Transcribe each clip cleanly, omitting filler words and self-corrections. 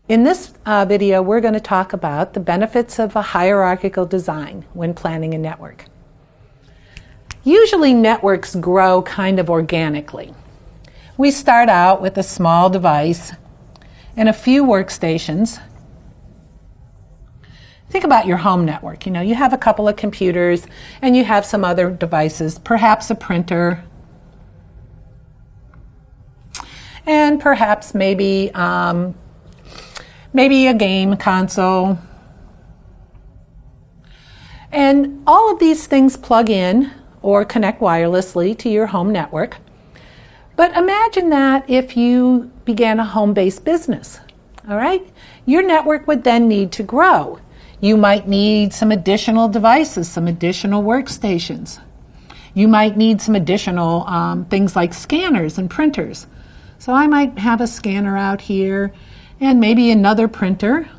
In this video, we're going to talk about the benefits of a hierarchical design when planning a network. Usually networks grow kind of organically. We start out with a small device and a few workstations. Think about your home network. You have a couple of computers and you have some other devices, perhaps a printer, and perhaps maybe a game console. And all of these things plug in or connect wirelessly to your home network. But imagine that if you began a home-based business, all right? Your network would then need to grow. You might need some additional devices, some additional workstations. You might need some additional things like scanners and printers. So I might have a scanner out here and maybe another printer.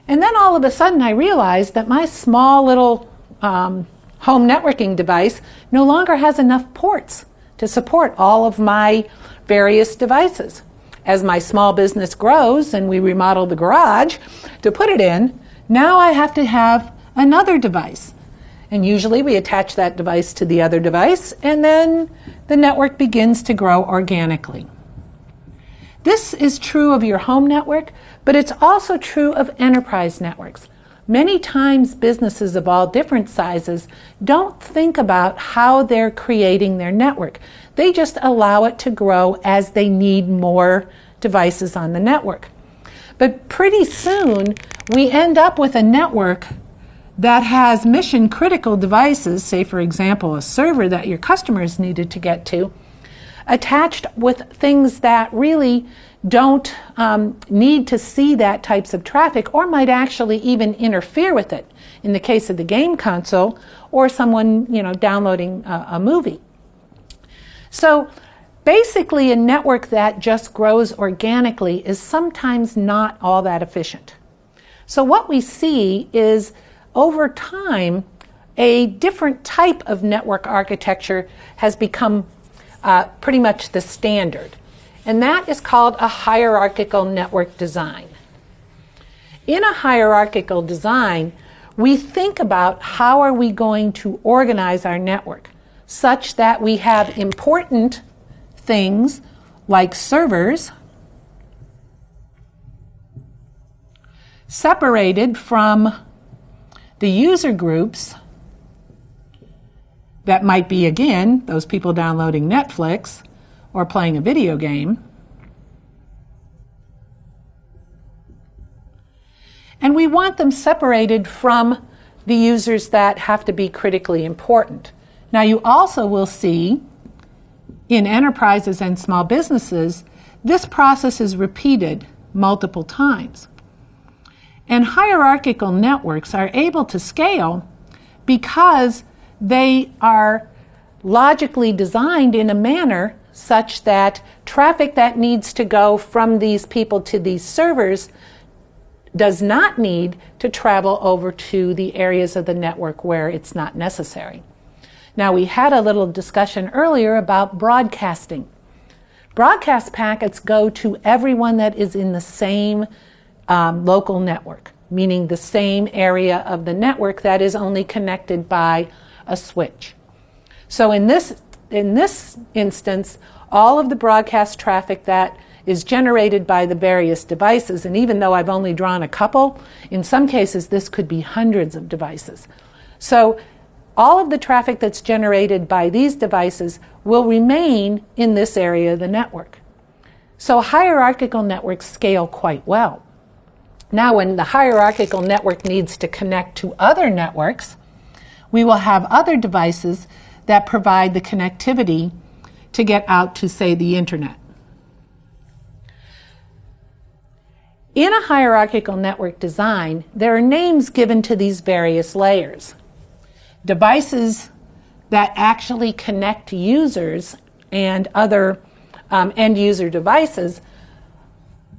And then all of a sudden I realized that my small little home networking device no longer has enough ports to support all of my various devices. As my small business grows and we remodel the garage to put it in, now I have to have another device. And usually we attach that device to the other device, and then the network begins to grow organically. This is true of your home network, but it's also true of enterprise networks. Many times businesses of all different sizes don't think about how they're creating their network. They just allow it to grow as they need more devices on the network. But pretty soon we end up with a network that has mission-critical devices, say for example a server that your customers needed to get to, attached with things that really don't need to see that types of traffic or might actually even interfere with it in the case of the game console or someone downloading a movie. So basically a network that just grows organically is sometimes not all that efficient. So what we see is over time a different type of network architecture has become pretty much the standard. And that is called a hierarchical network design. In a hierarchical design, we think about how are we going to organize our network such that we have important things like servers separated from the user groups that might be, again, those people downloading Netflix or playing a video game. And we want them separated from the users that have to be critically important. Now, you also will see in enterprises and small businesses, this process is repeated multiple times. And hierarchical networks are able to scale because they are logically designed in a manner such that traffic that needs to go from these people to these servers does not need to travel over to the areas of the network where it's not necessary. Now, we had a little discussion earlier about broadcasting. Broadcast packets go to everyone that is in the same local network, meaning the same area of the network that is only connected by a switch. So in this instance, all of the broadcast traffic that is generated by the various devices, and even though I've only drawn a couple, in some cases this could be hundreds of devices. So all of the traffic that's generated by these devices will remain in this area of the network. So hierarchical networks scale quite well. Now, when the hierarchical network needs to connect to other networks, we will have other devices that provide the connectivity to get out to, say, the internet. In a hierarchical network design, there are names given to these various layers. Devices that actually connect to users and other end user devices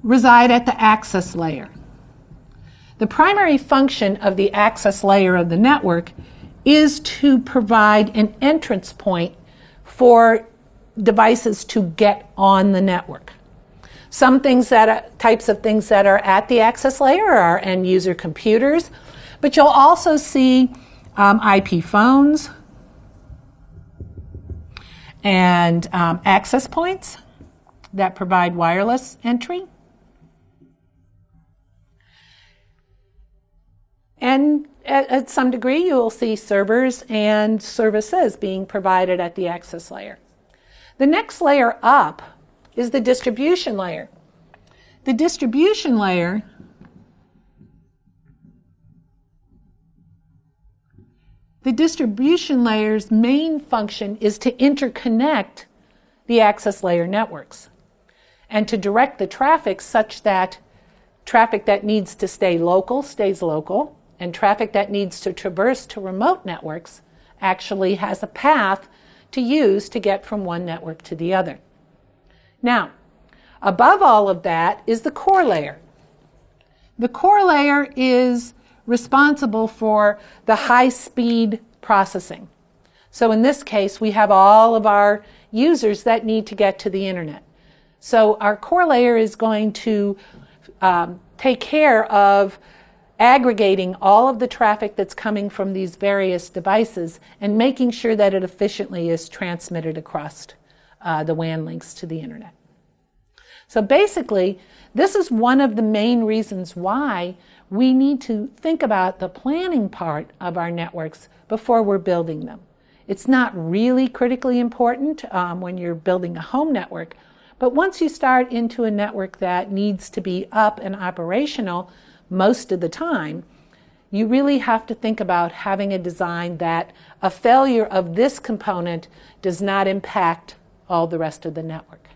reside at the access layer. The primary function of the access layer of the network is to provide an entrance point for devices to get on the network. Some types of things that are at the access layer are end user computers, but you'll also see IP phones and access points that provide wireless entry. And at some degree, you will see servers and services being provided at the access layer. The next layer up is the distribution layer. The distribution layer's main function is to interconnect the access layer networks and to direct the traffic such that traffic that needs to stay local stays local, and traffic that needs to traverse to remote networks actually has a path to use to get from one network to the other. Now, above all of that is the core layer. The core layer is responsible for the high-speed processing. So in this case, we have all of our users that need to get to the internet. So our core layer is going to take care of aggregating all of the traffic that's coming from these various devices and making sure that it efficiently is transmitted across the WAN links to the internet. So basically, this is one of the main reasons why we need to think about the planning part of our networks before we're building them. It's not really critically important when you're building a home network, but once you start into a network that needs to be up and operational most of the time, you really have to think about having a design that a failure of this component does not impact all the rest of the network.